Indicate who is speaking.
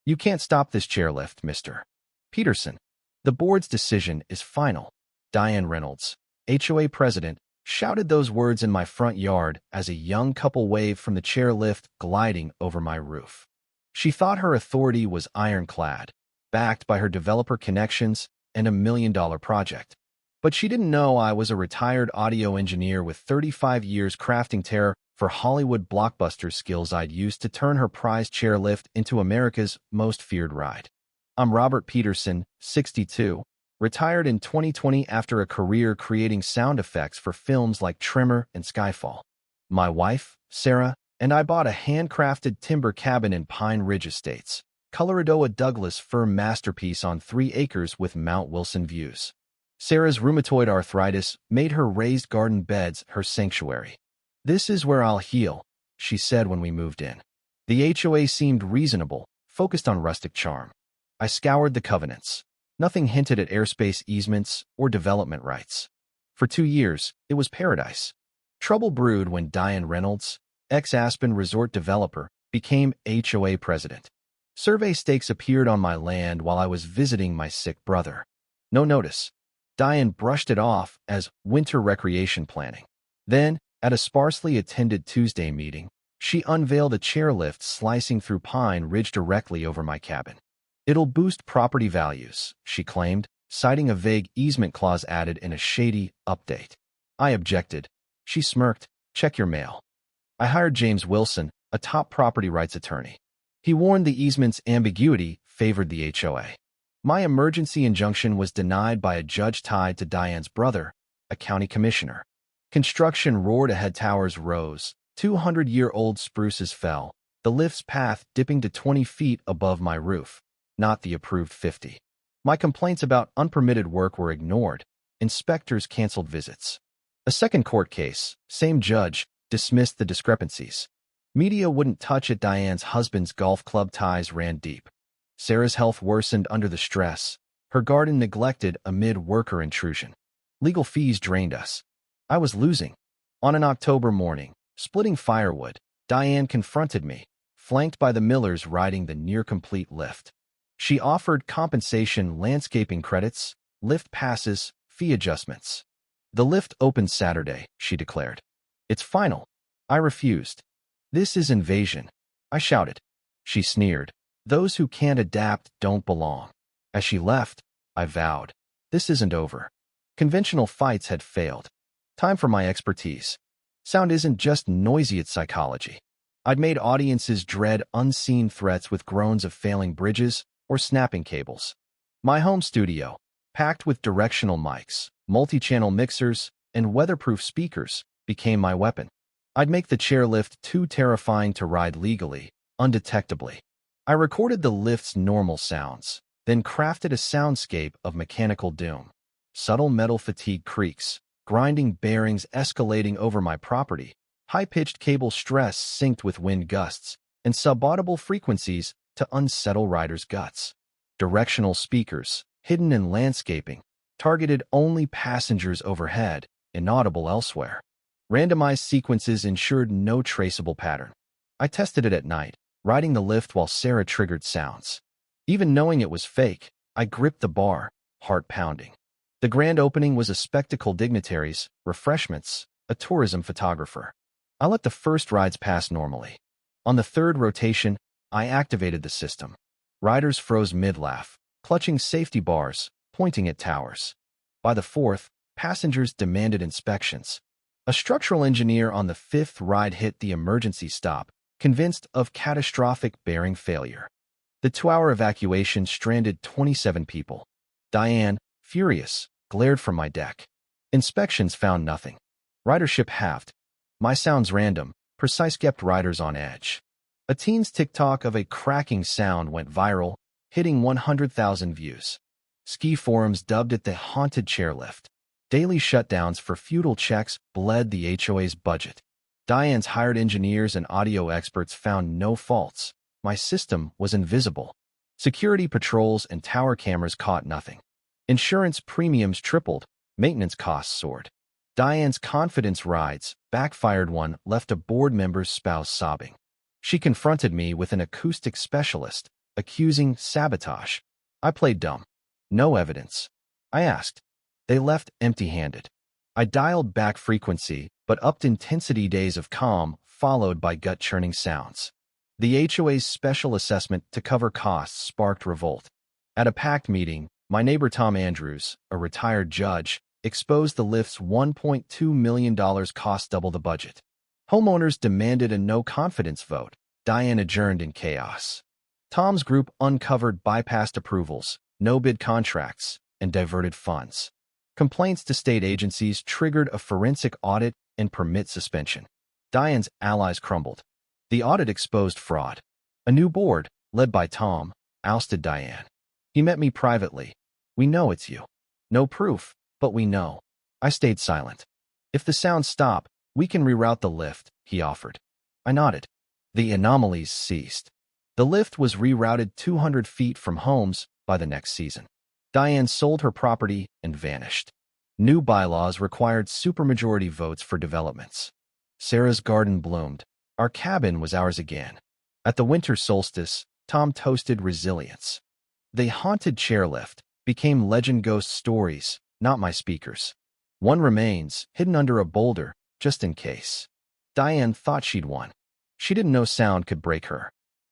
Speaker 1: "You can't stop this chairlift, Mr. Peterson. The board's decision is final." Diane Reynolds, HOA president, shouted those words in my front yard as a young couple waved from the chairlift gliding over my roof. She thought her authority was ironclad, backed by her developer connections and a $1 million project. But she didn't know I was a retired audio engineer with 35 years crafting terror for Hollywood blockbuster skills I'd used to turn her prized chairlift into America's most feared ride. I'm Robert Peterson, 62, retired in 2020 after a career creating sound effects for films like Tremor and Skyfall. My wife, Sarah, and I bought a handcrafted timber cabin in Pine Ridge Estates, Colorado, a Douglas fir masterpiece on 3 acres with Mount Wilson views. Sarah's rheumatoid arthritis made her raised garden beds her sanctuary. "This is where I'll heal," she said when we moved in. The HOA seemed reasonable, focused on rustic charm. I scoured the covenants. Nothing hinted at airspace easements or development rights. For 2 years, it was paradise. Trouble brewed when Diane Reynolds, ex-Aspen resort developer, became HOA president. Survey stakes appeared on my land while I was visiting my sick brother. No notice. Diane brushed it off as winter recreation planning. Then, at a sparsely attended Tuesday meeting, she unveiled a chairlift slicing through Pine Ridge directly over my cabin. "It'll boost property values," she claimed, citing a vague easement clause added in a shady update. I objected. She smirked. "Check your mail." I hired James Wilson, a top property rights attorney. He warned the easement's ambiguity favored the HOA. My emergency injunction was denied by a judge tied to Diane's brother, a county commissioner. Construction roared ahead, towers rose, 200-year-old spruces fell, the lift's path dipping to 20 feet above my roof, not the approved 50. My complaints about unpermitted work were ignored. Inspectors canceled visits. A second court case, same judge, dismissed the discrepancies. Media wouldn't touch it. Diane's husband's golf club ties ran deep. Sarah's health worsened under the stress, her garden neglected amid worker intrusion. Legal fees drained us. I was losing. On an October morning, splitting firewood, Diane confronted me, flanked by the Millers riding the near-complete lift. She offered compensation, landscaping credits, lift passes, fee adjustments. "The lift opened Saturday," she declared. "It's final." I refused. "This is invasion," I shouted. She sneered. "Those who can't adapt don't belong." As she left, I vowed, "This isn't over." Conventional fights had failed. Time for my expertise. Sound isn't just noisy, it's psychology. I'd made audiences dread unseen threats with groans of failing bridges or snapping cables. My home studio, packed with directional mics, multi-channel mixers, and weatherproof speakers, became my weapon. I'd make the chairlift too terrifying to ride legally, undetectably. I recorded the lift's normal sounds, then crafted a soundscape of mechanical doom. Subtle metal fatigue creaks, grinding bearings escalating over my property, high-pitched cable stress synced with wind gusts, and subaudible frequencies to unsettle riders' guts. Directional speakers, hidden in landscaping, targeted only passengers overhead, inaudible elsewhere. Randomized sequences ensured no traceable pattern. I tested it at night, riding the lift while Sarah triggered sounds. Even knowing it was fake, I gripped the bar, heart pounding. The grand opening was a spectacle: dignitaries, refreshments, a tourism photographer. I let the first rides pass normally. On the third rotation, I activated the system. Riders froze mid-laugh, clutching safety bars, pointing at towers. By the fourth, passengers demanded inspections. A structural engineer on the fifth ride hit the emergency stop, convinced of catastrophic bearing failure. The 2-hour evacuation stranded 27 people. Diane, furious, glared from my deck. Inspections found nothing. Ridership halved. My sounds random, precise, kept riders on edge. A teen's TikTok of a cracking sound went viral, hitting 100,000 views. Ski forums dubbed it the haunted chairlift. Daily shutdowns for futile checks bled the HOA's budget. Diane's hired engineers and audio experts found no faults. My system was invisible. Security patrols and tower cameras caught nothing. Insurance premiums tripled. Maintenance costs soared. Diane's confidence rides backfired. One left a board member's spouse sobbing. She confronted me with an acoustic specialist, accusing sabotage. I played dumb. No evidence. I asked. They left empty-handed. I dialed back frequency, but upped intensity. Days of calm, followed by gut-churning sounds. The HOA's special assessment to cover costs sparked revolt. At a packed meeting, my neighbor Tom Andrews, a retired judge, exposed the lift's $1.2 million cost double the budget. Homeowners demanded a no-confidence vote. Diane adjourned in chaos. Tom's group uncovered bypassed approvals, no-bid contracts, and diverted funds. Complaints to state agencies triggered a forensic audit and permit suspension. Diane's allies crumbled. The audit exposed fraud. A new board, led by Tom, ousted Diane. He met me privately. We know it's you. No proof, but we know. I stayed silent. If the sounds stop, we can reroute the lift, he offered. I nodded. The anomalies ceased. The lift was rerouted 200 feet from homes by the next season. Diane sold her property and vanished. New bylaws required supermajority votes for developments. Sarah's garden bloomed. Our cabin was ours again. At the winter solstice, Tom toasted resilience. The haunted chairlift became legend ghost stories, not my speakers. One remains, hidden under a boulder, just in case. Diane thought she'd won. She didn't know sound could break her.